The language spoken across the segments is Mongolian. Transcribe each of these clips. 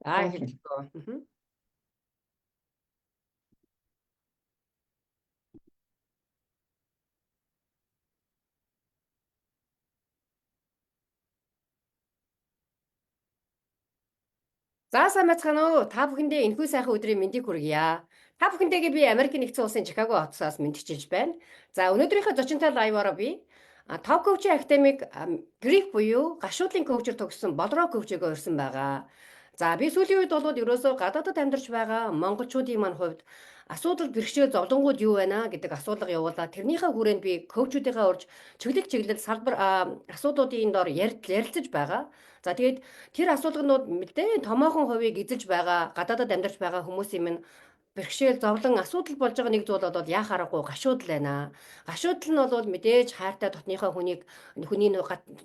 Хэлчихв. За сайн байцгаана уу? Та бүхэндээ энэхүү сайхан өдрийн мэндийг хүргье. Та бүхэндээ би Америк нэгдсэн улсын Чикаго хотоос мэдчилж байна. За өнөөдрийнхөө зочинтой лайваараа би Top Coach Academy Greek буюу гашуудлын коучер төгссөн Болроо коучёгоо ирсэн байгаа. За би сүүлийн үед бол ерөөсөө гадаадд амьдарч байгаа монголчуудын маань хувьд асуудал бэрхшээл зовлонгууд юу байна гэдэг асуулга явуулаад тэрнийхээ хүрээнд би коучуудынхаа урьж чиглэл салбар асуудлуудын доор ярилцаж байгаа. За тэгээд тэр асуулгууд мэдээ томоохон хувийг эзэлж байгаа гадаадд амьдарч байгаа хүмүүсийн минь бэрхшээл зовлон асуудал болж байгаа нэг зүйл бол яах аргагүй гашуудал байна. Гашуудал нь бол мэдээж хайртай дотныхоо хүний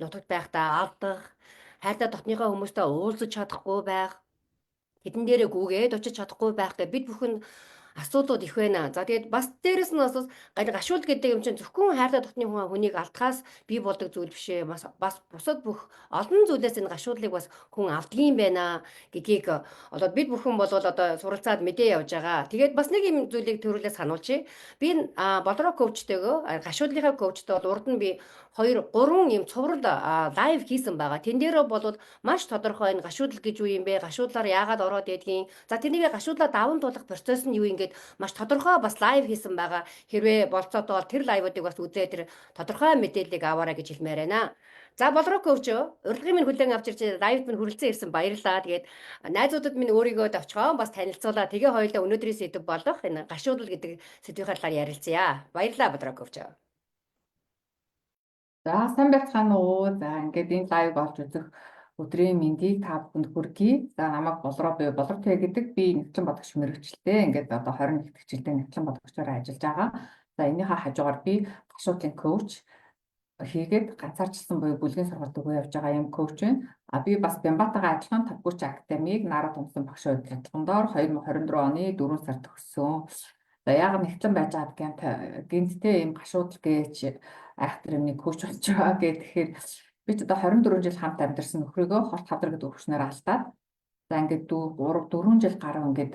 нутагт байхдаа алдах, хайртай дотныхоо хүмүүстэй уулзаж чадахгүй байх, хэдэн дээрээ гүгээд очиж чадахгүй байх гэх бид бүхэн асуудлууд их байна. За тэгээд бас дээрэс нь бас гашуул гэдэг юм чинь зөвхөн хайртай дотны хүнийг алдхаас бий болдог зүйл биш ээ. Бас бусад бүх олон зүйлээс энэ гашуудлыг бас хүн авдгийн байна гэдгийг одоо бид бүхэн бол одоо суралцаад мэдээ явж байгаа. Тэгээд бас нэг юм зүйлийг төрүүлээ сануулчих. Би Болроо коучтэйгөө гашуудлынхаа коучтой бол урд нь би 2 3 юм цуврал лайв хийсэн байгаа. Тэн дээр бол маш тодорхой энэ гашуудл гэж юу юм бэ? Гашуудлаар яагаад ороод байдгийг. За тэрнийг гашуудлаа даван туулах процесс нь юу юм гээд маш тодорхой бас лайв хийсэн байгаа. Хэрвээ болцоод бол тэр лайвуудыг бас үзээ тэр тодорхой мэдээллийг аваарай гэж хэлмээр байна. За Болроо коуч урилгын минь хүлээн авч ирж лайвд минь хүрэлцэн ирсэн баярлалаа. Тэгээд найзуудад минь өөрийгөө давчгаа бас танилцуулаа. Тэгээ хоёулаа өнөөдрийн сэдв болох энэ гашуудлал гэдэг сэдвийн талаар ярилцъя. Баярлалаа Болроо коуч. За сайн байцгаана уу. За ингээд энэ лайв болж үзэх өдрийн мэндийг та бүхэнд хүргэе. За намайг Болроо Болортэй гэдэг би нэгтлэн бодогч мэргэжилтэй. Ингээд одоо 21 дэх жилдээ нэгтлэн бодогчоор ажиллаж байгаа. За энийхээ хажуугаар би гашуудлын коуч хийгээд ганцаарчилсан буюу бүлгийн сургалт өгөө явж байгаа юм коуч байна. Би бас Бямбатагаа адилхан Top Coach Academy-г Нараа томсон багш удирдлагандор 2024 оны 4 сард төгссөн. За яагаад нэгтлэн байж байгаа гэнттэй юм гашуудл гэж айхтар юмны коуч болж байгаа гэхээр би ч одоо 24 жил хамт амьдарсан нөхрөөгөө хорт хадар гэдэг өвчнөр алдаад за ингээд 4 жил гаруй ингээд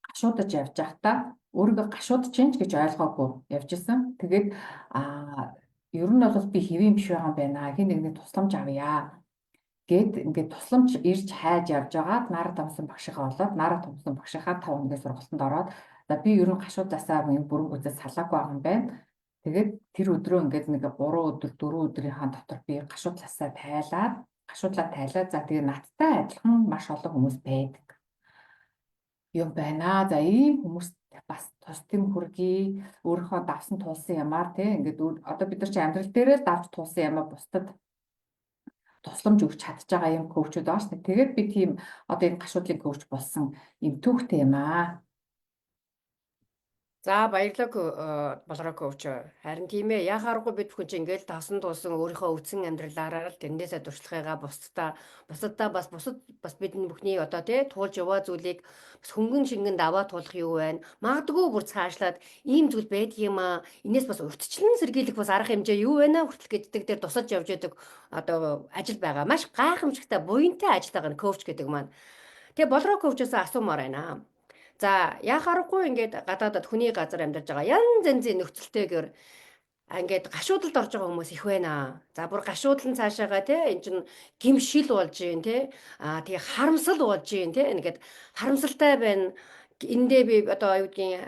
гашуудаж явж байхдаа өөрийгөө гашуудж чинь гэж ойлгоогүй явж исэн. Тэгээд ер нь бол би хэвэн биш байгаа юм байна. Хин нэгний тусламж авъя гэд ингээд тусламж ирж хайж явж байгаа. Нараа томсон багшихаа болоод Нараа томсон багшихаа 5 хоногийн сургалтанд ороод за би ер нь гашуудаасаа бүрэн гүйцэд салаагүй байгаа юм байна. Тэгээд тэр өдрөө ингээд нэг 3 өдөр 4 өдрийнхаа дотор би гашуудлаасаа тайлаад за тэгээ надтай адилхан маш олон хүмүүс байдаг юм байна. За ийм хүмүүст бас тус тэм хүргэе. Өөрийнхөө давсан тулсан ямаар ингээд одоо бид нар чи амьдрал дээрээ давж тулсан ямаа бусдад тусламж өгч чадж байгаа юм коучуд бааш. Тэгээд би тийм одоо энэ гашуудлын коуч болсон юм түүхтэй юм аа. За баярлалаа Болроо коуч. Харин тийм ээ яах аргагүй бид бүхэн чинь ингээл тавсан тулсан өөрийнхөө өвцөн амьдралаараа л тэрнээсээ туршлагыгаа бусаддаа бас бидний бүхний одоо туулж яваа зүйлийг бас хөнгөн шингэнд аваад туулах юу байна. Магадгүй бүр цаашлаад ийм зүйл байдаг юм аа. Энээс бас урьдчилан сэргийлэх бас арга хэмжээ юу байна хүртэл гэддэг дээр тусалж явж яадаг одоо ажил байгаа. Маш гайхамшигтай буянтай ажил байгаа коуч гэдэг маань. Тэгээ Болроо коучоос асуумаар байна. За яах аргагүй ингээд гадаадад хүний газар амьдарч байгаа янз янзын нөхцөлтэйгээр ингээд гашуудалд орж байгаа хүмүүс их байна. За бүр гашуудлан цаашаага энэ чинь гимшил болж гин тэгээ харамсал болж гин ингээд харамсалтай байна. Эндээ би одоо юу гэдгийг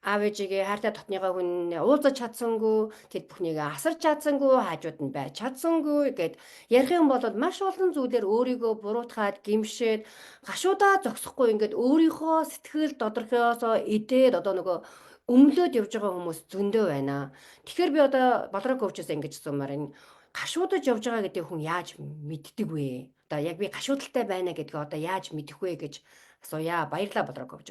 аав ээжигээ хайртай дотныхоо хүн уулзаж чадсангүй, тэд бүхнийг асарч чадсангүй, хаажууд нь байж чадсангүй гэд ярих юм бол маш олон зүйлээр өөрийгөө буруутгаад гимшээд гашуудаа зогсохгүй ингээд өөрийнхөө сэтгэл тодорхойлосоо идээд одоо нөгөө өмлөөд явж байгаа хүмүүс зөндөө байна. Тэгэхээр би одоо Болроо коучоос ингэж асуумаар энэ гашуудаж явж байгаа гэдэг хүн яаж мэддэг вэ? Одоо яг би гашуудалтай байна гэдгээ одоо яаж мэдэх вэ гэж асууя. Баярлалаа Болроо коуч.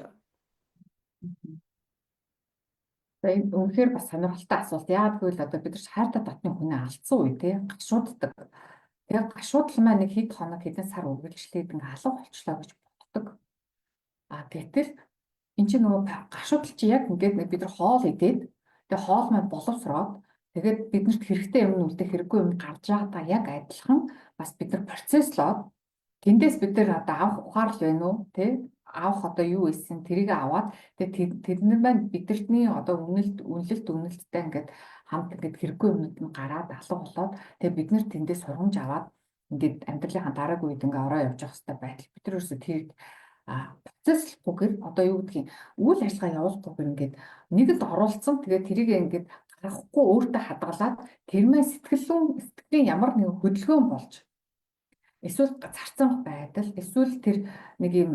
За энэ үнэхээр бас сонирхолтой асуулт. Яагаад гэвэл одоо бид нар хайртай дотны хүнээ алдсан үе гашууддаг. Тэгээ гашуудал маань нэг хэд хоног хэдэн сар үргэлжлээд ингээ алга болчлоо гэж боддог. Гэтэл эн чинь нөгөө гашуудал чи яг ингээд бид нар хоол идээд тэгээ хоол маань боловсроод тэгээд биднэрт хэрэгтэй юм үлдэх хэрэггүй юм гарч байгаадаа яг адилхан бас бид нар процесслоод Тэндээс бид нар одоо авах ухаарл байна уу тий? Авах одоо юу ийсэн тэрийг аваад тэгээд тэднэр маань бидэртний одоо үнэлттэй ингээд хамт ингээд хэрэггүй юмнууд нь гараад алга болоод тэгээд бид нар тэндээс сургамж аваад ингээд амьдралынхаа дараагийн үед ингээд ороо явж явах хэрэгтэй байтал бид нар ерөөсөө тэр процесслахгүйгээр одоо юу гэдгийг үйл ажиллагаа явуулахгүйгээр ингээд нэгэнд оруулсан тэгээд тэрийг ингээд гаргахгүй өөртөө хадгалаад тэр маань сэтгэлийн ямар нэгэн хөдөлгөөн болж эсвэл зарцсан байдал эсвэл тэр нэг юм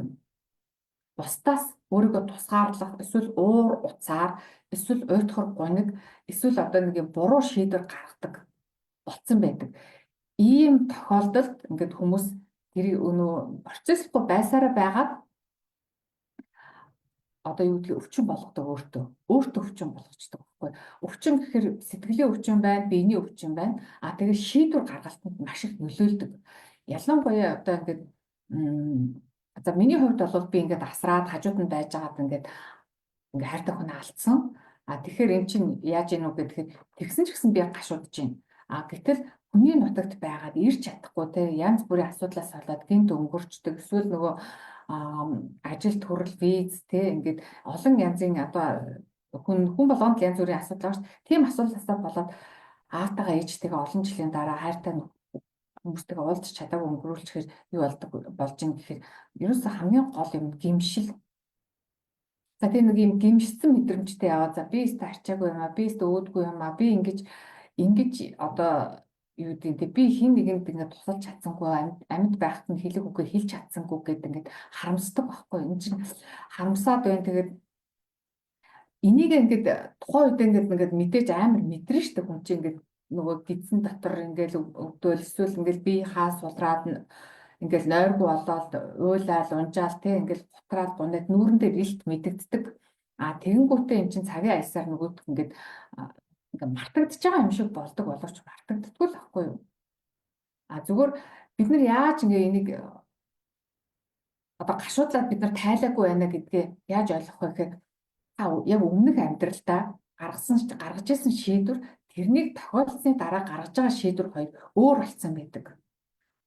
бусдаас өөрийгөө тусгаарлах эсвэл уур уцаар эсвэл уйтхар гуниг эсвэл одоо нэг юм буруу шийдвэр гаргадаг болцсон байдаг. Ийм тохиолдолд ингээд хүмүүс тэрийг өнөө процесслахгүй байсараа байгаад одоо юу гэдгийг өвчин болгодог өөртөө өвчин болгочдөг байхгүй. Өвчин гэхээр сэтгэлийн өвчин байна, биений өвчин байна. Тэгээд шийдвэр гаргалтанд маш их нөлөөлдөг. Ялангуяа одоо ингээд за миний хувьд бол би ингээд асраад хажууд нь байж байгаад ингээд хайртай хүн алдсан. Тэгэхээр эн чинь яаж ийнү гэхээр тэгсэн ч гэсэн би гашуудж байна. Гэтэл хүний нутагт байгаад ирж чадахгүй те янз бүрийн асуудлаас болоод гинт өнгөрчдөг эсвэл нөгөө ажилд хүрэл виз те ингээд олон янзын одоо хүн болгонд янз бүрийн асуудал байна. Тийм асуудлаасаа болоод аавтайгаа ээжтэйгээ олон жилийн дараа хайртай хүмүүстэйгээ уулзч чадаагүй өнгөрүүлчихээр юу болж ин гэхээр ерөөсөө хамгийн гол юм гэмшил. За тийм нэг юм гэмшсэн мэдрэмжтэй яваа. За би өөртөө арчаагүй юм аа, би өөртөө өөдгүй юм аа, би ингэж одоо юу гэдэг би хин нэгэнд ингээд тусалж чадсангүй амьд байхад нь хэлэх үгээ хэлж чадсангүй гэдэг ингээд харамсдаг байхгүй. Энэ чинь харамсаад байна. Тэгээд энийг ингээд тухайн үед ингээд мэдээж амар мэдрэн штэ хүн чинь ингээд нөгөө гидсэн дотор ингээд өвдөөл эсвэл ингээд би хаас сулраад ингээд нойргүй болоод уйлал унжаал те ингээд гутраад гунаад нүүрэн дээр илт мэдэгддэг. Тэгэнгүүтээ эн чинь цагийн аясаар нөгөөд ингээд мартагдчихж байгаа юм шиг болдог боловч мартагддаггүй л байхгүй юу. Зүгээр бид нар яаж ингээ энийг одоо гашуудлаад бид нар тайлаагүй байна гэдгээ яаж ойлгох вэ гэхээр яг өмнөх амьдралдаа гаргаж ирсэн шийдвэр тэрнийг тохиолдсны дараа гаргаж байгаа шийдвэр хоёр өөр болсон байдаг.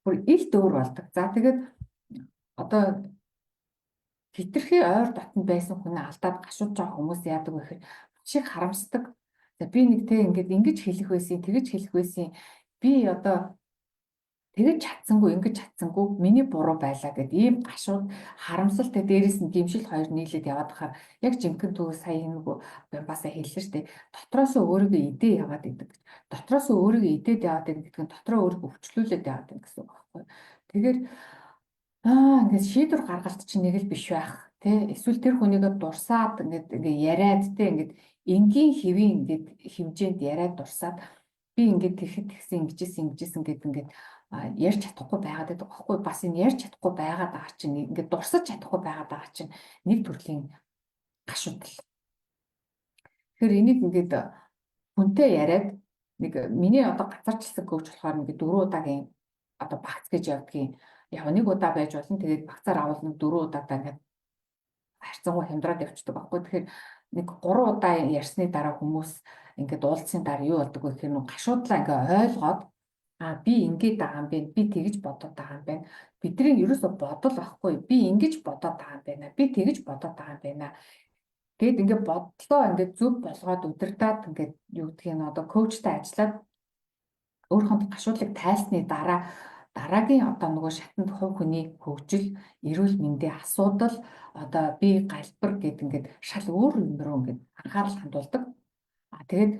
Бүр илт өөр болдог. За тэгээд одоо хитрхи ойр дотнд байсан хүн алдаад гашууж байгаа хүмүүс яадаг вэ гэхээр маш их харамсдаг. За би нэг тэг ингэж хэлэх байсан, тэгэж хэлэх байсан. Би одоо тэгэж чадсангүй, ингэж чадсангүй, миний буруу байлаа гэд ийм гашууд харамсалтай дээрээс нь гимшил хоёр нийлээд яваад хахаар яг жинхэнэ түү сая нэг басаа хэллээ штэ. Дотроосоо өөрийгөө идээ яваад идэг. Дотроосоо өөрийгөө идээд яваад идэг гэдэг нь дотроо өөрийгөө өвчлүүлээд яваад идэг гэсэн үг байхгүй. Тэгэхээр ингээд шийдвэр гаргалт чинь нэг л биш байх. Тэ эсвэл тэр хүнийгээ дурсаад ингээд яриад тэ ингээд энгийн хэвийн ингээд хэмжээнд яриад дурсаад би ингээд тэгсэн ингэжсэн гэд ингээд ярьж чадахгүй байгаад байдаг байхгүй. Бас энэ ярьж чадахгүй байгаад байгаа чинь ингээд дурсаж чадахгүй байгаад байгаа чинь нэг төрлийн гашуудл. Тэгэхээр энийг ингээд хүнтэй яриад нэг миний одоо гацаарчлсан коуч болохоор ингээд 4 удаагийн одоо багц гэж явдгийн яг нэг удаа байж болно. Тэгээд багцаар авал нэг 4 удаадаа ингээд харьцангуй хямдраад явчихдаг байхгүй. Тэгэхээр нэг 3 удаа ярьсны дараа хүмүүс ингээд уулзсны дараа юу болдог вэ гэхээр нэг гашуудлаа ингээд ойлгоод би ингэж байгаа юм байна. Би тэгж бодоод байгаа юм байна. Бидний ерөөсө бодол байхгүй. Би ингэж бодоод байгаа юм байна. Би тэгж бодоод байгаа юм байна. Гэт ингээд бодлоо ингээд зөв болгоод удирдаад ингээд юу гэдгийг нь одоо коучтай ажиллаад өөрийнхөө гашуудлыг тайлсны дараагийн одоо нөгөө шатанд хувь хүний хөгжил, эрүүл мэндийн асуудал, одоо бие галбар гэд ингээд шал өөр юм руу ингээд анхаарал хандуулдаг. Тэгээд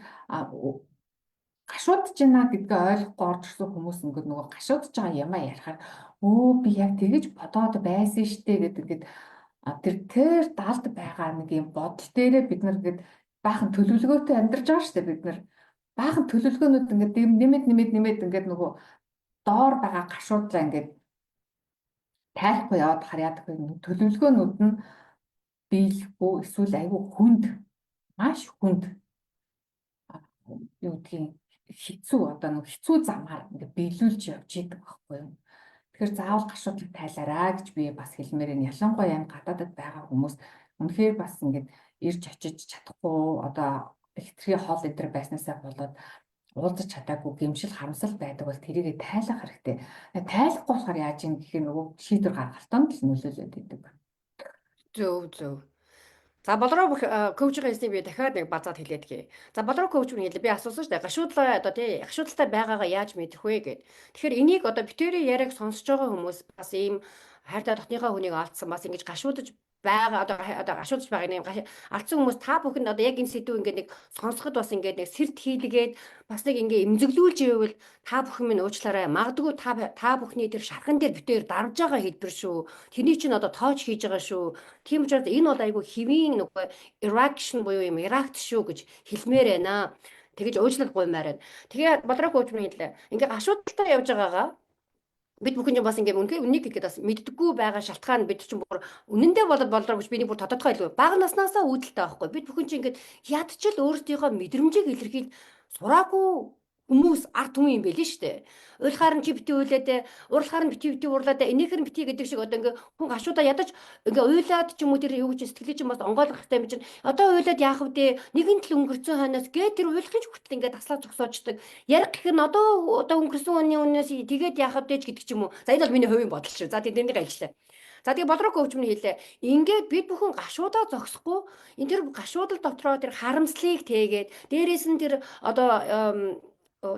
гашуудж байна гэдгээ ойлгохгүй орж ирсэн хүмүүс ингээд нөгөө гашуудж байгаа юмаа ярихаар би яг тэгэж бодоод байсан штэ гэдэг ингээд тэр даалд байгаа нэг юм бодол дээрээ бид нар ингээд баахан төлөвлөгөөтэй амьдарч байгаа штэ бид нар баахан төлөвлөгөөнүүд ингээд нэмээд ингээд нөгөө доор байгаа гашуудлаа ингээд тайлахгүй яваад хараад төлөвлөгөөнүүд нь биелэхгүй эсвэл айгүй маш хүнд юу гэдгийг хэцүү одоо нэг хэцүү замаар ингээд биелүүлж явж идэг байхгүй юу. Тэгэхээр заавал гашуудлыг тайлаарай гэж би бас хэлмээр энэ ялангуяа энэ гадаадд байгаа хүмүүс үнэхээр бас ингээд ирж очиж чадахгүй одоо хитрхи хоол энэ байснаасаа болоод уулзаж чадаагүй гэмшил харамсал байдаг бол тэрийг тайлах хэрэгтэй. Тайлахгүй болохоор яаж юм гэхээр нөгөө шийдвэр гаргалтанд л нөлөөлөд идэг. Зөв. За болроо коучийн хэлснийг би дахиад нэг базаад хэлээдгээ. За болроо коуч мөн хэлээ. Би асуусан шүү дээ. Гашуудлаа одоо тий гашуудлаа байгаагаа яаж мэдэх вэ гэд. Тэгэхээр энийг одоо битүүрийн яриаг сонсож байгаа хүмүүс бас ийм хайртай дотныхоо хүнийг алдсан бас ингэж гашуудж байгаа одоо гашуудж байгаа нэг алдсан хүмүүс та бүхэнд одоо яг энэ сэдв ингээд нэг сонсоход бас ингээд нэг сэрт хийлгээд бас нэг ингээ эмзэглүүлж ивэл та бүхэн минь уучлаарай. Магадгүй та бүхний тэр шархан дээр битээр дарж байгаа хэлбэр шүү. Тэрний чинь одоо тоож хийж байгаа шүү. Тийм учраас энэ бол айгүй хэвийн нөгөө erection буюу юм erect шүү гэж хэлмээр байна. Тэгэж уучлал гуймаар байна. Тэгээ бодроо коуч минь хэлээ. Ингээ гашуудталтаа явж байгаагаа бид бүхэн ч бас ингээм үнэхээр үнийг хэлгээд бас мэддэггүй байгаа шалтгаан бид чинь бүр үнэндээ болдроо гэж би нэг бүр тодотгой хэлвэ. Бага наснаасаа үүдэлтэй байхгүй. Бид бүхэн чинь ингээд ядчил өөрсдийнхөө мэдрэмжийг илэрхийлж сураагүй хүмүүс ард түмэн юм байл нь штэ. Уйлахаар нь чи бити уйлаад, уурлахаар нь бити уурлаад, энийхэр нь бити гэдэг шиг одоо ингээ хүн гашуудаа ядаж ингээ уйлаад ч юм уу тэр юу гэж сэтгэлээ чинь бас онгойлгох хэрэгтэй юм чинь. Одоо уйлаад яах вэ? Нэгэн тал өнгөрцөн хойноос гээ тэр уйлахын хүртэл ингээ таслаа зогсоочдөг. Ярих гэх нь одоо өнгөрсөн үеийн үнээс тэгээд яах вэ гэдэг ч юм уу. За энэ бол миний хувийн бодол шүү. За тийм тэрнийг ажиллаа. За тэгээ бодроо коуч минь хэлээ. Ингээд бид бүхэн гашуудаа зогсохгүй энэ тэр гашуудал дотроо тэр харамслыг тээгээд дээрээс нь тэр одоо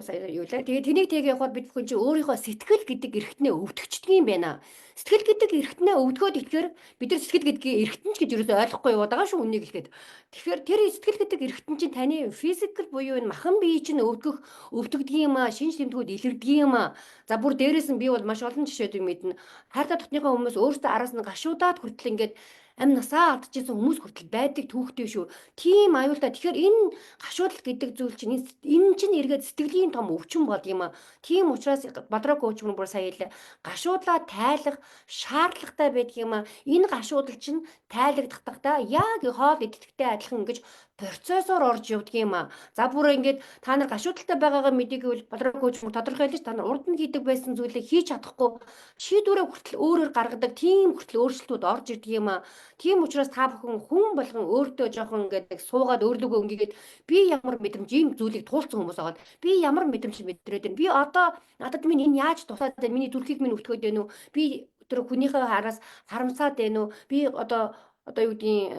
сая юу лээ. Тэгээ тэнийг тэгээ явахад бид бүхэн чи өөрийнхөө сэтгэл гэдэг эрхтнээ өвдөгчдөг юм байна. Сэтгэл гэдэг эрхтнээ өвдгөөд итгэхээр бид нар сэтгэл гэдгийг эрхтэн ч гэж юусоо ойлгохгүй яваад байгаа шүү үнийг хэлгээд. Тэгэхээр тэр сэтгэл гэдэг эрхтэн чинь таны физикал буюу энэ махан бие чинь өвдөгдөг юм аа, шинж тэмдгүүд илэрдэг юм аа. За бүр дээрээс нь би бол маш олон жишээдэг мэднэ. Хайртай дотныхоо хүмүүс өөрсдөө араас нь гашуудаад хүртэл ингээд амь насаа алдчихсан хүмүүс хүртэл байдаг түүхтэй шүү. Тийм аюултай. Тэгэхээр энэ гашуудал гэдэг зүйл чинь энэ чинь эргээд сэтгэлийн том өвчин бол юм а. Тийм учраас бодроо коуч бүр сая хэлээ. Гашуудлаа тайлах шаардлагатай байдаг юм а. Энэ гашуудал чинь тайлагдахтаа яг хоол идэлттэй адилхан ингэж процессор орж явдаг юм а. За бүр ингээд та нар гашуудалтай байгаагаа мэдээгүй бодроо коуч тодорхойлж та нар урд нь хийдэг байсан зүйлээ хийж чадахгүй шийдвэрээ хүртэл өөрөөр гаргадаг тийм хүртэл өөрчлөлтүүд орж ирдэг юм а. Тийм учраас та бүхэн хүн болгон өөртөө жоохон ингээд нэг суугаад өөрлөгөө өнгийгээд би ямар мэдрэмж ийм зүйлийг туулсан хүмүүс байгаа. Би ямар мэдрэмж мэдрээд байна. Би одоо надад минь энэ яаж тусаад байна? Миний зүрхийг минь өвтгөөд байна уу? Би тэр хүнийхээ хараас харамсаад байна уу? Би одоо юу гэдгийг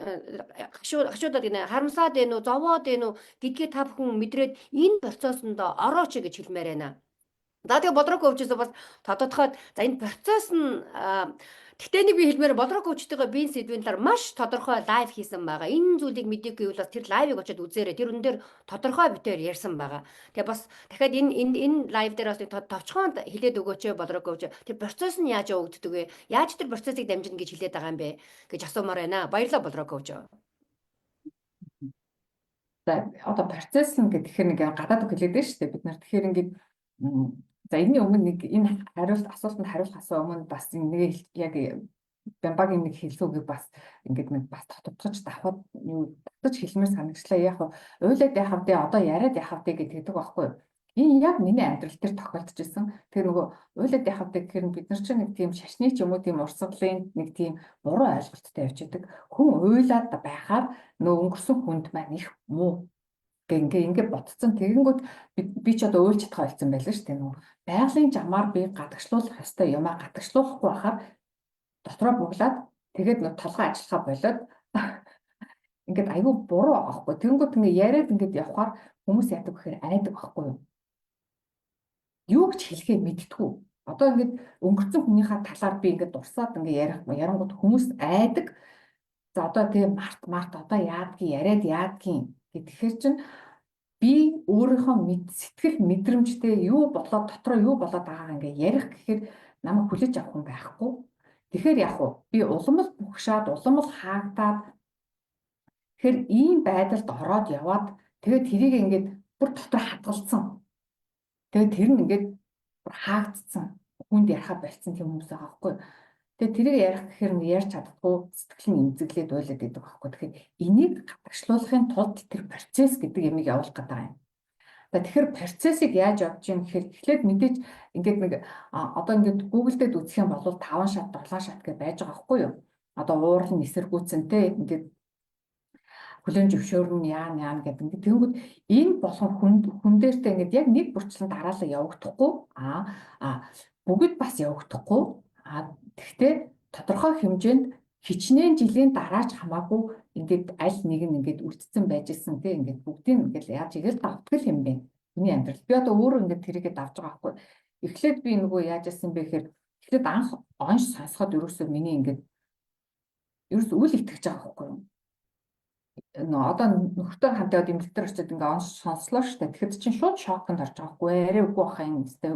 гашуудад гинэ харамсаад байна уу? Зовоод байна уу? Гэдгээ та бүхэн мэдрээд энэ процессонд орооч гэж хэлмээр байна. За тэгээ бодроо коучээс бас тодотоход за энэ процесс нь тэгтээ нэг би хэлмээр бодроо коучтойгоо би энэ сэдвийн талаар маш тодорхой лайв хийсэн байгаа. Энэ зүйлийг мэдээгүй бол бас тэр лайвыг очиод үзээрэй. Тэр үн дээр тодорхой битээр ярьсан байгаа. Тэгээ бас дахиад энэ лайв дээр бас товчхон хэлээд өгөөч бодроо коуч. Тэр процесс нь яаж явагддаг вэ? Яаж тэр процессыг дамжина гэж хэлээд байгаа юм бэ гэж асуумаар байна. Баярлалаа бодроо коуч. За одоо процесс нь гэхээр нэг гадаад үг хэлээд байна шүү дээ. Бид нар тэгэхээр ингээд за энэний өмнө нэг энэ асуултанд хариулахаас өмнө бас нэг яг Бямбагийн нэг хэлсүүгийг бас ингээд нэг бас тотодгож давхад юу татаж хэлмээр санагчлаа. Яг уйлаад яхав дээ одоо яриад яхав дээ гэдэг байхгүй юу? Энэ яг миний амьдрал дээр тохиолдож исэн. Тэр нөгөө уйлаад яхав дээ гэхээр бид нар чинь нэг тийм шашны ч юм уу тийм урсгалын нэг тийм буруу ойлголттой явж идэг. Хүн уйлаад байхаар нөгөө өнгөрсөн хүнд маань их муу ингээ ботцсон. Тэгэнгүүт би ч одоо уйлж чадах болсон байлаа шүү дээ. Нөгөө байгалийн замаар би гадагшлуулах ёстой юмаа гадагшлуулахгүй байхаар дотроо буглаад тэгээд нөгөө толгой ажиллахаа болоод ингээд аюу буруу байгаа байхгүй. Тэгэнгүүт ингээ яриад ингээд явхаар хүмүүс яадаг гэхээр айдаг байхгүй юу? Юу гэж хэлэхээ мэдтгүү. Одоо ингээд өнгөрцөн хүнийхээ талаар би ингээд дурсаад ингээ ярангууд хүмүүс айдаг. За одоо тийм март одоо яадгийн яриад яадгийн гэхээр чинь би өөрийнхөө сэтгэл мэдрэмжтэй юу болоод дотроо юу болоод байгаагаа ингээ ярих гэхээр намайг хүлээж авах хүн байхгүй. Тэгэхээр яг уу би уламл бүгшаад уламл хаагдаад тэгэхээр ийм байдалд ороод яваад тэгээд тэрийг ингээд бүр дотор хадгалсан. Тэгээд тэр нь ингээд бүр хаагдсан. Хүнд ярихаа болцсон тийм хүмүүс байгаа байхгүй. Тэгээд тэрийг ярих гэхээр ярьж чадахгүй сэтгэл нь эмзэглээд ойлоод идэг байхгүй. Тэгэхээр энийг гадагшлуулахын тулд тэр процесс гэдэг ямиг явуулах гэдэг юм. Тэгэхээр процессыг яаж явж юм гэхээр эхлээд мэдээж ингээд нэг одоо ингээд Google дээр үзэх юм бол 5 шат 7 шат гэж байж байгаа байхгүй юу? Одоо уурал нь эсэргүүцэн те ингээд хүлэн зөвшөөрнө яана гэдэг. Ингээд тэнгүүд энэ болгон хүн дээртэй ингээд яг нэг бүрчлэн дараалал явагдахгүй бүгд бас явагдахгүй тэгтээ тодорхой хэмжээнд хичнээн жилийн дараач хамаагүй ингээд аль нэг нь ингээд үлдсэн байж исэн тийм ингээд бүгдийг ингээд яаж игээл давтгал юм бэ. Миний амьдрал. Би одоо өөрөө ингээд тэрийгээ давж байгаа байхгүй. Эхлээд би нөгөө яаж исэн бэ гэхээр эхлээд анх онш сонсоход ерөөсөө миний ингээд ерөөсөө үл итгэж байгаа байхгүй юу. Одоо нөхөртэй хамтаа дэмжлэгтэр очиод ингээ онш сонслоо штэ. Тэгэхэд чинь шууд шоконд орж байгаа хгүй. Арай үгүй баха юм өстэй.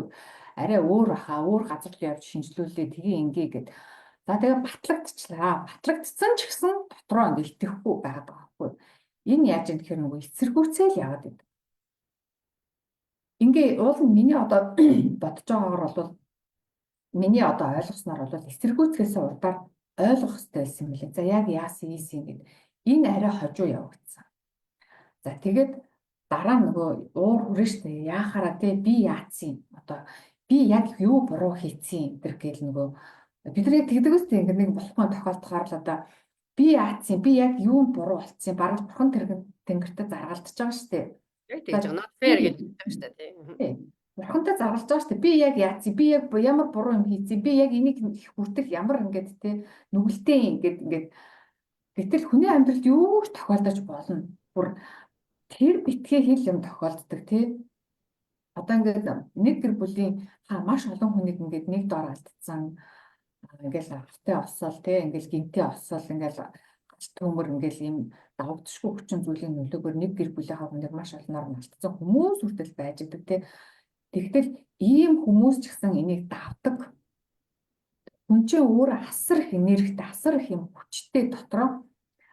Арай өөр баха. Өөр газар руу явж шинжилүүлээ тгий ингээ гэд. За тэгээ батлагдчихлаа. Батлагдсан ч гэсэн дотроо ингээ итгэхгүй байгаад байгаа хгүй. Энэ яаж юм гэхээр нөгөө эсэргүүцэл яваад байдаг. Ингээ уул нь миний одоо бодож байгаагаар бол миний одоо ойлгосноор бол эсэргүүцгээс урдаар ойлгох хэрэгтэй байсан мөлий. За яг яасан гэдэг. Энэ арай хожуу явагдсан. За тэгээд дараа нөгөө уур хүрэн штэ яахаараа те би яатсан одоо би яг юу буруу хийцэн энэ гэл нөгөө бидний тэгдэг үстэй ингэ нэг болохгүй тохиолдохоор л одоо би яатсан би яг юу буруу болцсон бараг бурхан тэнгэртээ заргалдаж байгаа штэ. Яг тэгж байгаа. Not fair гэж хэлдэг штэ тийм. Бурхантай заргалж байгаа штэ. Би яг яатсан би яг ямар буруу юм хийцэн би яг энийг хүртэх ямар ингээд те нүгэлтэй ингээд гэтэл хүний амьдралд юу ч тохиолдож болно. Бүр тэр битгий хэл юм тохиолддог тий. Одоо ингээд нэг гэр бүлийн маш олон хүнийг ингээд нэг доор алдсан. Ингээл автай осол тий. Ингээл гинтээ осол ингээл гач төмөр ингээл ийм давагдшгүй хүчин зүйлийн нөлөөгөөр нэг гэр бүлийнхаа хүнийг маш олноор нь алдсан хүмүүс хүртэл байж идэг тий. Тэгтэл ийм хүмүүс ч гэсэн энийг давдаг. Хүн чинь өөрөө асар их энергитэй, асар их юм хүчтэй дотроо.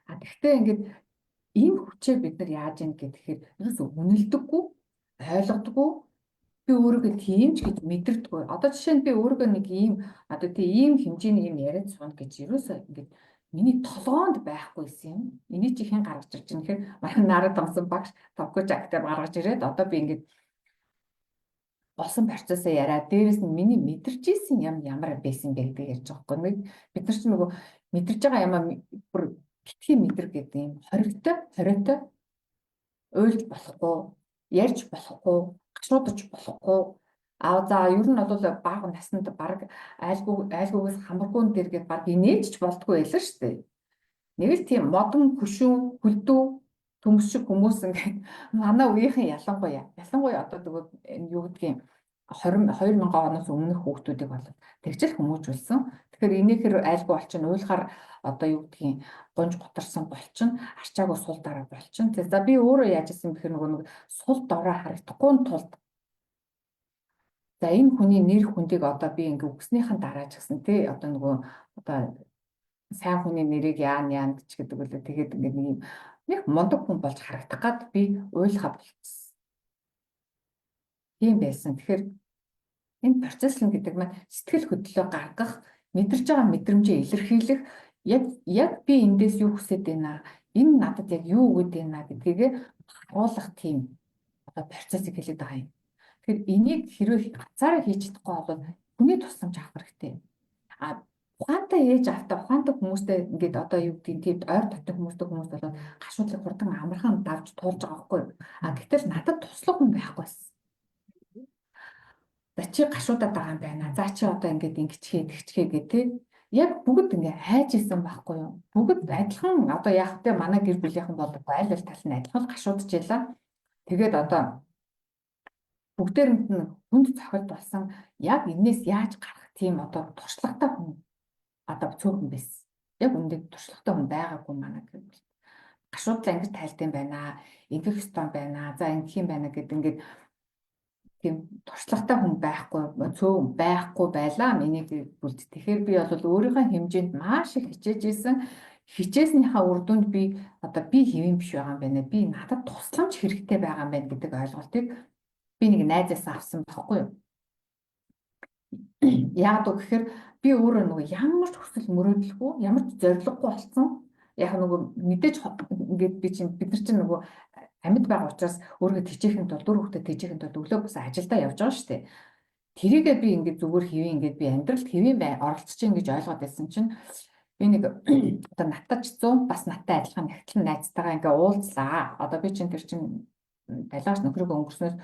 Гэхдээ ингээд энэ хүчээ бид нар яаж юм гэхээр ерөөсөө үнэлдэггүй, ойлгодоггүй. Би өөрийгөө тийм ч гэж мэдэрдэггүй. Одоо жишээ нь би өөрийгөө нэг ийм одоо тийм хэмжээний юм яриад суuna гэж ерөөсөө ингээд миний толгоонд байхгүйсэн юм. Эний чи хэн гаргаж ирж байгаа гэхээр манай нарад томсон багш товгож актер гаргаж ирээд одоо би ингээд болсон процессоо яриад дээрэс нь миний мэдэрч ийсэн юм ямар байсан бэ гэдэг ярьж байгаа байхгүй. Бид нар ч нөгөө мэдэрч байгаа юм бүр битгий мэдэр гэдэг юм хориотой уйлж болохгүй, ярьж болохгүй, гашуудаж болохгүй. За ер нь бол бага наснд баг айлгүйгээс хамаргуун дээр гээд баг инээж ч болдгүй байлаа шүү дээ. Нэг л тийм модон хөшүүн хүлдүү төмс шиг хүмүүс ингээд манай үеийнхэн ялангуяа одоо тэгвэл юу гэдгийг 2000 оноос өмнөх хүүхдүүдийг бол тэгжэл хүмүүжүүлсэн. Тэгэхээр энийхэр айлгүй болчихно уйлахаар одоо юу гэдгийг гонж готарсан болчихно арчаагүй сул дараа болчихно. За би өөрөө яаж исэн бэхэр нэг сул дорой харагдахгүй тулд за энэ хүний нэр хүндийг одоо би ингээ үгснийхэн дараа ч гэсэн тий одоо нөгөө одоо сайн хүний нэрийг яан гэж гэдэг үлээ тэгээд ингээ нэг юм нэг мундаг хүн болж харагдах гад би уйлахаа болчихсон. Тийм байсан. Тэгэхээр энэ процесс нь гэдэг маань сэтгэл хөдлөлөө гаргах, мэдэрч байгаа мэдрэмжээ илэрхийлэх яг би эндээс юу хүсэж байна, энэ надад яг юу өгöd байна гэдгийг харуулах тийм одоо процессыг хэлээд байгаа юм. Тэгэхээр энийг хэрвээ ганцаараа хийж чадахгүй бол хүний тусламж авах хэрэгтэй. Ухаантай ээж автаа ухаантай хүмүүстэй ингээд одоо юу гэдгийг тийм ойр дотны хүмүүстэй хүмүүс бол гашуудлыг хурдан амархан давж туулж байгаа байхгүй. Гэтэл надад туслах хүн байхгүй байсан. За чи гашуудаад байгаа юм байна. За чи одоо ингээд ингэчгээ гэдэг яг бүгд ингээ хайж исэн байхгүй юу? Бүгд адилхан одоо яг тэ манай гэр бүлийнхэн бол айл тал нь адилхан гашуудж ялаа. Тэгээд одоо бүгдээрэнд нь хүнд цохилт болсон яг энэс яаж гарах тийм одоо туршлагатай хүн одоо цөөхөн байсан. Яг үндэ туршлагатай хүн байгаагүй манай гэр бүл. Гашуудлаа ингэж тайлтай байна. Ингэх стон байна. За ингэх юм байна гэдэг ингээд тийм туршлагатай хүн байхгүй цөөн байхгүй байлаа миний гэр бүлд. Тэгэхээр би бол өөрийнхөө хэмжээнд маш их хичээж исэн. Хичээснийхаа үр дүнд би одоо би хэвэн биш байгаа юм байна. Би надад тусламж хэрэгтэй байгаа юм байна гэдэг ойлголтыг би нэг найзаас авсан байхгүй юу? Яг гэхээр би өөрөө нөгөө ямар ч хүсэл мөрөөдөлгүй, ямар ч зориггүй болсон. Яг нөгөө мэдээж ингээд би чинь бид нар чинь нөгөө амьд байгаа учраас өөрийгөө тэжээхэд бол дүр хөвгөд тэжээхэд бол өглөө бас ажилдаа явж байгаа шүү дээ. Тэрийгээ би ингээд зүгээр хэвэн ингээд би амьдралд хэвэн оролцож ин гэж ойлгоод байсан чинь Би нэг одоо натаж 100 бас наттай адилхан нэгтлэн найзтайгаа ингээ уулзлаа. Одоо би чинь тэр чинь далайш нөхрөөгөө өнгөрснөөс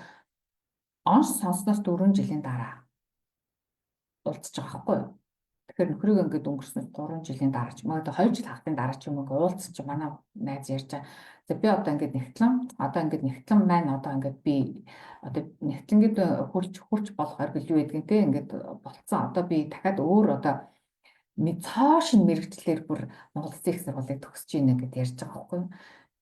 онц сонсноос 4 жилийн дараа уулзж байгаа байхгүй юу? Тэгэхээр нөхрөөгөө ингээд өнгөрснөөс 3 жилийн дараа ч магадгүй 2 жил хахтын дараа ч юм уу уулзч манай найз ярьж байгаа. За би одоо ингээд нэгтлэн маань одоо ингээд би одоо нэгтлэнгэд хурч болох оргил юу гэдгийг те ингээд болцсон. Одоо би дахиад өөр одоо цоошин мэрэгчлэр бүр Монгол Эцэг их сургуулийг төгсөж ийнэ гэдээ ярьж байгаа байхгүй юу?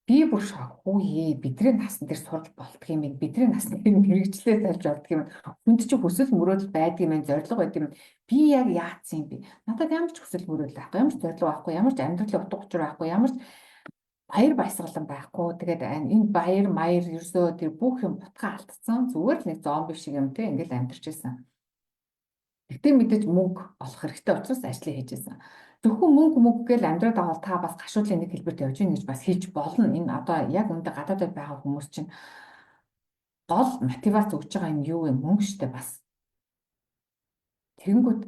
Би бүр шок. Үе бидний насны дээр сурч болдго юм бэ? Бидний насны дээр мэрэгчлээ тавьж болдго юм. Хүнд чинь хүсэл мөрөөдөл байдаг юм, зориг байдаг юм. Би яг яатсан юм бэ? Надад ямар ч хүсэл мөрөөдөл байхгүй, ямар ч зориг байхгүй, ямар ч амьдралын утга учир байхгүй, ямар ч баяр баясгалан байхгүй. Тэгээд энэ баяр маяр ерөөсөө тэр бүх юм бутгаа алдсан. Зүгээр л нэг зомби шиг юм те ингээл амьдарч байсан. Гэтэ мэдээж мөнгө олох хэрэгтэй учраас ажлыг хийж байсан. Зөвхөн мөнгө гээл амьдраад байгаа та бас гашуудлын нэг хэлбэрт явж ийн гэж бас хийж болно. Энэ одоо яг үүндээ гадаадд байгаа хүмүүс чинь гол мотивац өгж байгаа юм юу вэ? Мөнгө штэ бас. Тэнгүүт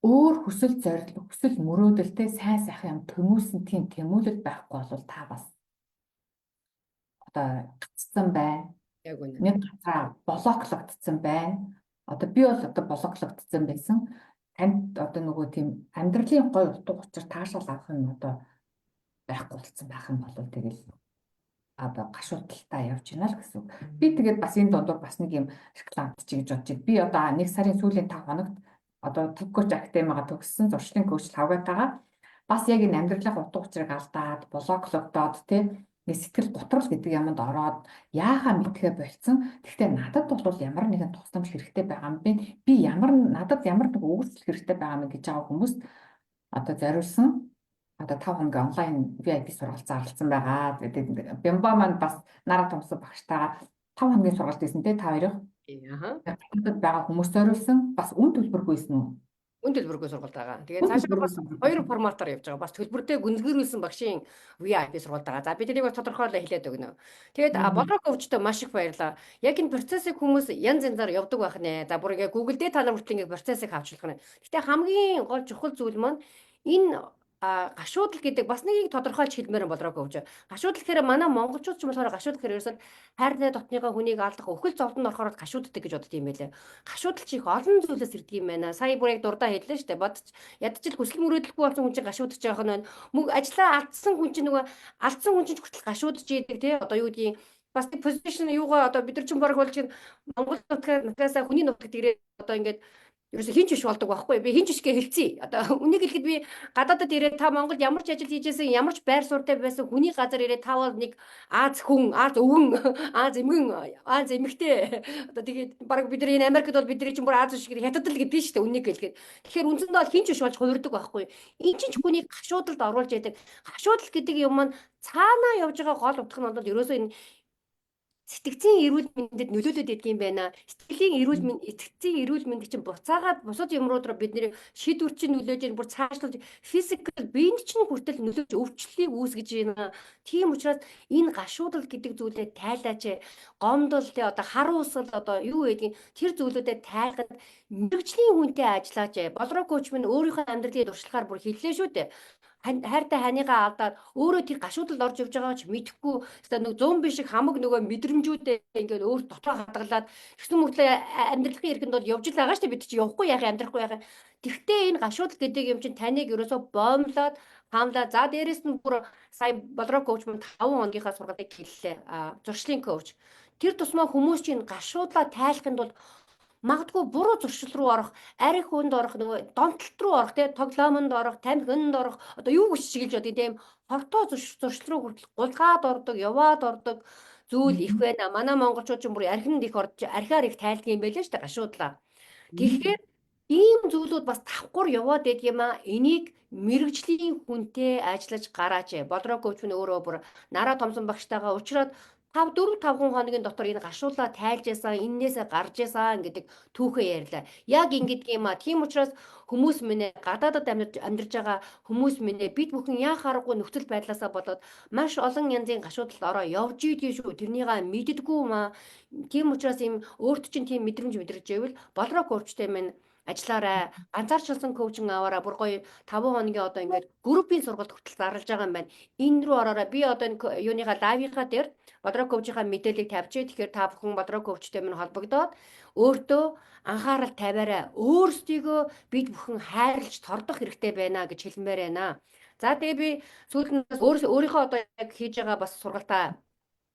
өөр хүсэл зориг, хүсэл мөрөөдөлтэй сайн сайхан юм төмүүлсэн тийм тэмүүлэл байхгүй бол та бас одоо гацсан байна. Яг үнэ. Нэг газар блоклогдсон байна. Одоо би бол одоо блоклогдсон байсан. Танд одоо нөгөө тийм амьдралын гой утга учир таашаал авах нь одоо байхгүй болсон байх юм бол тэгэл одоо гашуудталтаа явж байна л гэсэн үг. Би тэгээд бас энэ дундуур бас нэг юм рекламт чи гэж бодчих. Би одоо 1 сарын сүүлийн 5 хоногт одоо төв коуч академига төгссөн зуршлын коуч Лавгатагаа бас яг энэ амьдралын утга учирыг алдаад блоклогдоод тий нэг сэтгэл готрол гэдэг юмд ороод яахаа мэдхээ болцсон. Гэхдээ надад бол ямар нэгэн тусламж хэрэгтэй байгаа юм бэ? Би надад ямар нэг өгүүлэл хэрэгтэй байгаа юм гэж байгаа хүмүүс одоо зориулсан одоо 5 хоногийн онлайн VIP сургалт зарласан байгаа. Тэгээд Бямба маань бас нараа томсон багштайгаа 5 хоногийн сургалт хийсэн те та хоёрыг. Аха. Гадаадд байгаа хүмүүс зориулсан бас үн төлбөргүй байсан уу? Үн төлбөргүй сургалт байгаа. Тэгээд цаашаа бас хоёр форматаар явж байгаа. Бас төлбөртэй гүнзгийрүүлсэн багшийн VIP сургалт байгаа. За би тэрийг бас тодорхойлоо хэлээд өгнө. Тэгээд бодрог өвчтөд маш их баярлаа. Яг энэ процессыг хүмүүс янз янзаар явдаг байх нэ. За бүр ингээ Google дээр та нар хүртэл ингээ процессыг авчлах нэ. Гэтэ хамгийн гол чухал зүйл маань энэ гашуудал гэдэг бас нэгийг тодорхойлж хэлмээр бодрог өвч. Гашуудал гэхээр манай монголчууд ч юм болохоор гашуудал гэхээр ерөөсөө хайртай дотныгоо хүнийг алдах өхөл зовдонд орохоор гашууддаг гэж бодд юм байлээ. Гашуудал чи их олон зүйлээс ирдэг юм байна. Сая бүр яг дурдаа хэллээ шүү дээ. Бодч ядчил хүсэл мөрөөдөлгүй болсон хүн чинь гашуудж байгаа нь мөнгө ажиллаа алдсан хүн чинь нөгөө алдсан хүн чинь хүртэл гашуудж идэг тий. Одоо юу гэдгийг бас позишн юугаа одоо бид нар чинь баг болж чинь Монгол нутгаас хүний нутагт ирээд одоо ингээд ерөөсө хинч биш болдог байхгүй би хинч бишгээ хэлцээ. Одоо үнийг хэлэхэд би гадаадад ирээд та Монголд ямар ч ажил хийжсэн ямар ч байр суурьтай байсан хүний газар ирээд та бол нэг Аз хүн, Аз өвгөн, Аз эмгэн, Аз эмэгтэй. Одоо тэгээд баг бид нар энэ Америкт бол бидний чинь бүр Аз шиг хятад л гэдэг шүү дээ үнийг хэлэхэд. Тэгэхээр үндсэндээ бол хинч биш болж хувирдаг байхгүй. Энд чинь ч хүнийг гашуудалд оруулж яадаг. Гашуудал гэдэг юм маань цаанаа явж байгаа гол утга нь бол ерөөсөө энэ сэтгцийн эрүүл мэндэд нөлөөлөд идэг юм байна. Сэтгцийн эрүүл мэнд чинь буцаагаад бусад юмрууд руу бидний шийдвэр чинь нөлөөж ийн бүр цаашлуулж физикал биед чинь хүртэл нөлөөж өвчлөлийг үүсгэж байна. Тийм учраас энэ гашуудал гэдэг зүйлээ тайлаач. Гомдол одоо харуу усал одоо юу гэдгийг тэр зүйлүүдэд тайлгад мэрэгжлийн хүнтэй ажиллаач. Болроо коуч минь өөрийнхөө амьдралын туршлагаар бүр хэллээ шүү дээ. Хайртай ханыгаа алдаад өөрөө тэр гашуудалд орж явж байгаа ч мэдэхгүй нэг зомби шиг хамаг нөгөө мэдрэмжүүдээ ингээд өөр дотроо хадгалаад тэгсэн мөртлөө амьдралын иргэнд бол явж л байгаа шүү дээ бид чи явахгүй яах амьдрахгүй яах. Тэгвэл энэ гашуудал гэдэг юм чинь таныг ерөөсөө боомлоод хаамлаа за дээрэс нь бүр сая болроо коуч манд 5 хоногийнхаа сургалтыг хэллээ. Зуршлын коуч. Тэр тусмаа хүмүүс чинь гашуудлаа тайлахынд бол магадгүй буруу зуршил руу орох, арх хүнд орох, нөгөө донтолт руу орох, тэгээ тоглоомонд орох, тамхинд орох, одоо юу гэж чиглэж бодъё тийм хортой зуршил руу хүртэл гулгаад ордог, яваад ордог зүйл их байна. Манай монголчууд ч бүр архинд их орж, архиар их тайлдаг юм байлээ шүү дээ гашуудлаа. Тэгэхээр ийм зүйлүүд бас давхар яваад байдаг юм аа. Энийг мэрэгжлийн хүнтэй ажиллаж гараач. Болроо коуч нь өөрөө бүр нараа томсон багштайгаа уулзраад 4-5 хоногийн дотор энэ гашуулаа тайлж ясан, эннээсээ гарч ясан гэдэг түүхээ ярьлаа. Яг ингэдэг юм аа. Тийм учраас хүмүүс минь гадаадад амьдарч байгаа хүмүүс минь бид бүхэн яа харахгүй нөхцөл байдлаасаа болоод маш олон янзын гашуудалд ороо явж идэв шүү. Тэрнийгаа мэддэггүй маа. Тийм учраас ийм өөрт чинь тийм мэдрэмж ивэл болроо коучтай минь ажиллаарай. Ганцаарчлсан коучинг аваарай. Бүр гоё 5 хоногийн одоо ингээд группийн сургалт хүртэл зарлаж байгаа юм байна. Энэ рүү ороорой. Би одоо энэ юуныхаа лайвынхаа дээр бодроо коучийнхаа мэдээллийг тавьчих. Тэгэхээр та бүхэн бодроо коучтэй минь холбогдоод өөртөө анхаарал тавиарай. Өөрсдийгөө бид бүхэн хайрлаж тордох хэрэгтэй байна гэж хэлмээр байна. За тэгээ би сүүлд нь өөрийнхөө одоо яг хийж байгаа бас сургалтаа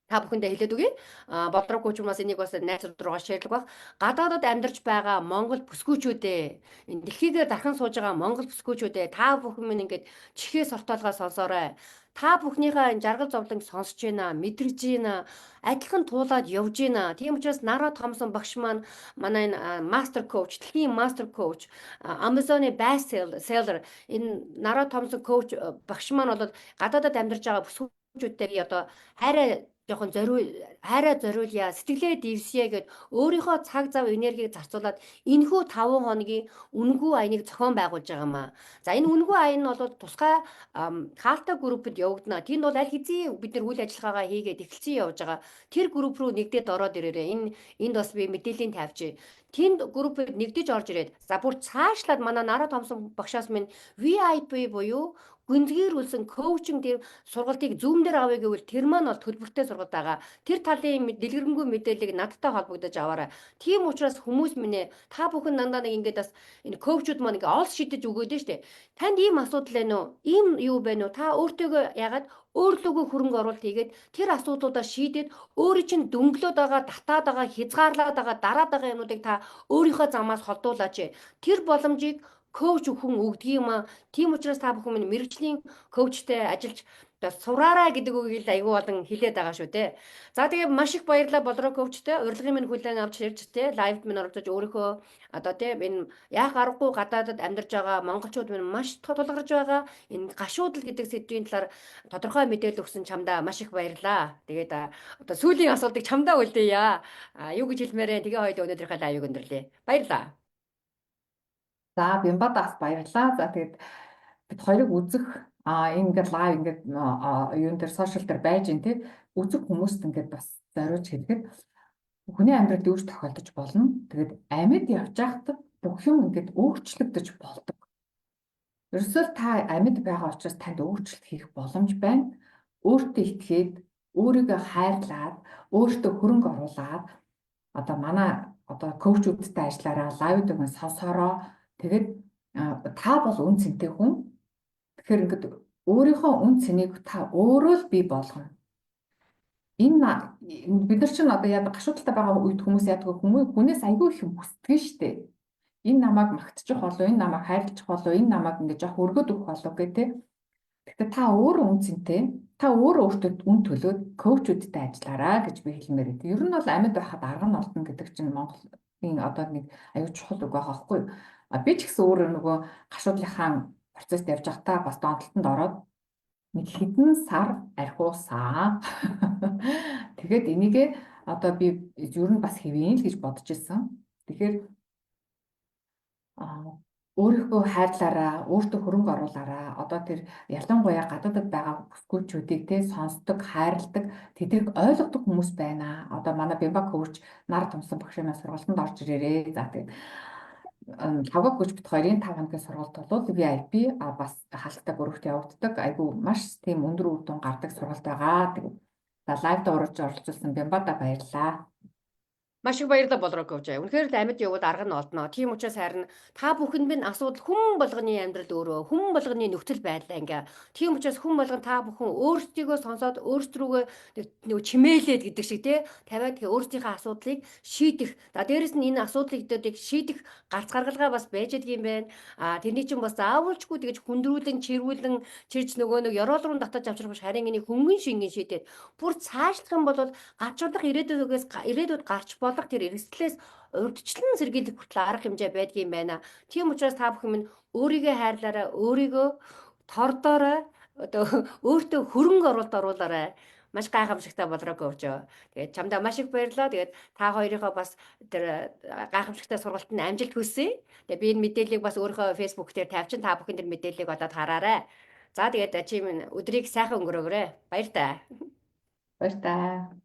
та бүхэндээ хэлээд өгье. Бодрог коучмаас энийг бас найзууд руугаа шеэрлэг баг. Гадаадад амьдарч байгаа Монгол бүсгүүчүүдээ энэ дэлхийгээр дархан сууж байгаа Монгол бүсгүүчүүдээ та бүхэн минь ингээд чихээ сортоолгоо сонсоорой. Та бүхнийхээ энэ жаргал зовлонг сонсож байна, мэдрэж байна, адилхан туулаад явж байна. Тийм учраас Нара Томсон багш маань манай энэ мастер коуч, дэлхийн мастер коуч, Amazon-ы best seller энэ Нара Томсон коуч багш маань бол гадаадад амьдарч байгаа бүсгүүчүүдтэй одоо хайраа жоохон хайраа зориулъя, сэтгэлээ дэвсье гэд өөрийнхөө цаг зав энергийг зарцуулаад энэхүү 5 хоногийн үнэгүй аяныг зохион байгуулж байгаа маа. За энэ үнэгүй аян нь бол тусгай хаалттай группэд явагдана. Тэнд бол аль хэзээ бид нар үйл ажиллагаагаа хийгээд эхэлсэн явж байгаа. Тэр групп руу нэгдээд ороод ирээрэй. Энд бас би мэдээллийн тавьчих. Тэнд группэд нэгдэж орж ирээд за бүр цаашлаад манай Нара Томсон багшаас минь VIP буюу гүнзгийрүүлсэн коучинг тийм сургалтыг Zoom дээр авъя гэвэл тэр маань бол төлбөртэй сургалт байгаа. Тэр талын дэлгэрэнгүй мэдээллийг надтай холбогдож аваарай. Тийм учраас хүмүүс минь та бүхэн дандаа нэг ингээд бас энэ коучуд маань ингээд олж шидэж өгөөд нь штэ. Танд ийм асуудал байна уу? Ийм юу байна уу? Та өөртөөгөө ягаад өөрлөгөө хөрөнгө оруулалт хийгээд тэр асуудлуудаа шийдээд өөрийн чинь дөнгөлөөд байгаа, татаад байгаа, хязгаарлаад байгаа, дараад байгаа юмнуудыг та өөрийнхөө замаас холдуулаач. Тэр боломжийг коуч хүн өгдөг юм аа. Тийм учраас та бүхэн минь мэрэгжлийн коучтэй ажиллаж сураарай гэдэг үгийг айгүй болон хэлээд байгаа шүү дээ. За тэгээ маш их баярлалаа Болроо коучтэй. Урилгын минь хүлээн авч ирж тэ лайвд минь оролцож өөрийнхөө одоо тэ энэ яах аргагүй гадаадад амьдарч байгаа монголчууд минь маш тулгарч байгаа. Энэ гашуудл гэдэг сэдвийн талаар тодорхой мэдээлэл өгсөн чамдаа маш их баярлалаа. Тэгээд одоо сүүлийн асуултыг чамдаа үлдээе. Юу гэж хэлмээрээ тэгээ хоёул өнөөдрийнхөө лайвыг өндөрлөө. Баярлалаа. За Бямбадаас баярлалаа. За тэгээд бид хоёрыг үзэх энэ ингээд лайв ингээд юун дээр сошиал дээр байж ин тий үзэх хүмүүст ингээд бас зориулж хэлэхэд хүний амьдралд юу ч тохиолдож болно. Тэгээд амьд явж байхад бүх юм ингээд өөрчлөгдөж болдог. Ерөөсөө та амьд байгаа учраас танд өөрчлөлт хийх боломж байна. Өөртөө итгээд, өөрийгөө хайрлаад, өөртөө хөрөнгө оруулаад одоо манай одоо коучүүдтэй ажиллаараа лайвд өгөн сонсороо. Тэгээд та бол үн цэнтэй хүн. Тэгэхээр ингээд өөрийнхөө үн цэнийг та өөрөө л бий болгоно. Энэ бид нар чинь одоо яа гашуудалтай байгаа үед хүмүүс яадаг хүнээс айгүй их юм хүсдэг шүү дээ. Энэ намайг магтчих болов, энэ намайг хайрлах болов, энэ намайг ингээд жоох өргөд өгөх болов гэх тээ. Тэгэхээр та өөрөө үн цэнтэй, та өөрөө өөртөө үн төлөөд коучүүдтэй ажиллаараа гэж би хэлмээр байна. Ер нь бол амьд байхад арга нь олдно гэдэг чинь Монголын одоо нэг аюул чухал үг байгаа байхгүй юу? Би ч гэсэн өөрөө нөгөө гашуудлынхаа процесс явж байхдаа бас доотлолтод ороод нэг хэдэн сар архиусаа. Тэгээд энийгээ одоо би ер нь бас хэвэн л гэж бодож ирсэн. Тэгэхээр өөрийнхөө хайрлаараа, өөртөө хөрөнгө оруулаараа одоо тэр ялангуяа гадаадд байгаа бүсгүүчүүдийг те сонсдог, хайрладаг, тэднийг ойлгодог хүмүүс байна. Одоо манай Бямба коуч Нар Томсон багшийн сургалтанд орж ирээрээ. За тэгээд Лавга коуч бит хоёрын 5 хоногийн сургалт бол VIP бас хаалттай бүрэгт явагддаг. Айгу маш тийм өндөр үр дүн гардаг сургалт байгаа. Тэгээд за лайвд оролцуулсан Бямбада баярлалаа. Маш их баярлалаа Болроо коуч. Үнэхээр л амьд явбал арга нь олдноо. Тийм учраас харин та бүхэнд минь асуудал хүн болгоны амьдрал өөрөө, хүн болгоны нөхцөл байдал ингээ. Тийм учраас хүн болгон та бүхэн өөрсдийгөө сонсоод өөрсдрүүгөө нэг чимээлээд гэдэг шиг тий тавиад өөрсдийнхээ асуудлыг шийдэх. За дээрэс нь энэ асуудлыг шийдэх гарц гаргалгаа бас байж байгаа юм байна. Тэрний чинь бас заавалчгүй тэгэж хүндрүүлэн, чирж нөгөө нэг ёроол руу татаж авчрах биш харин энийг хөнгөн шингэн шийдээд бүр цаашлах юм бол гадшуулах ирээдүйд гарч болох тэр эрсдлээс урьдчилан сэргийлэх хүртэл арга хэмжээ байдгийн байна. Тийм учраас та бүхэн минь өөрийгөө хайрлаарай, өөрийгөө тордоорой, одоо өөртөө хөрөнгө оруулалт оруулаарай. Маш гайхамшигтай Болроо коуч. Тэгээд чамдаа маш их баярлалаа. Тэгээд та хоёрынхоо бас тэр гайхамшигтай сургалтанд амжилт хүсье. Тэгээд би энэ мэдээллийг бас өөрийнхөө Facebook дээр тавьчин та бүхэн тэр мэдээллийг одоо хараарай. За тэгээд чи минь өдрийг сайхан өнгөрөөгөөрэй. Баяр таа. Баяр таа.